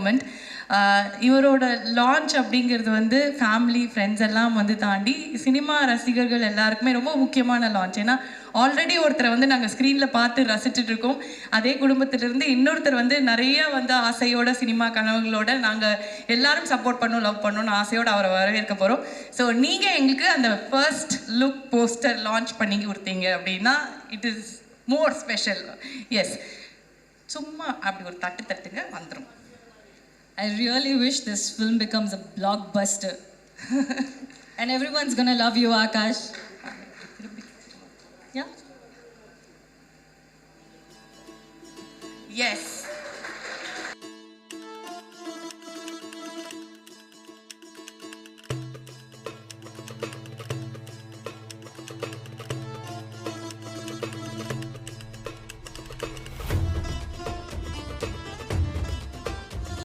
Moment. இவரோட launch அப்படிங்கிறது வந்து ஃபேமிலி ஃப்ரெண்ட்ஸ் எல்லாம் வந்து தாண்டி சினிமா ரசிகர்கள் எல்லாருக்குமே ரொம்ப முக்கியமான லான்ச். ஏன்னா ஆல்ரெடி ஒருத்தரை வந்து நாங்கள் ஸ்க்ரீனில் பார்த்து ரசிச்சுட்டு இருக்கோம். அதே குடும்பத்திலிருந்து இன்னொருத்தர் வந்து நிறைய வந்து ஆசையோட சினிமா கனவுகளோட நாங்கள் எல்லாரும் சப்போர்ட் பண்ணோம், லவ் பண்ணோம்னு ஆசையோடு அவரை வரவேற்க போகிறோம். ஸோ நீங்கள் எங்களுக்கு அந்த ஃபர்ஸ்ட் லுக் போஸ்டர் லான்ச் பண்ணி கொடுத்தீங்க அப்படின்னா it is more special. Yes, சும்மா அப்படி ஒரு தட்டு தட்டுங்க வந்துடும். I really wish this film becomes a blockbuster. And everyone's gonna love you, Akash. Yeah? Yes.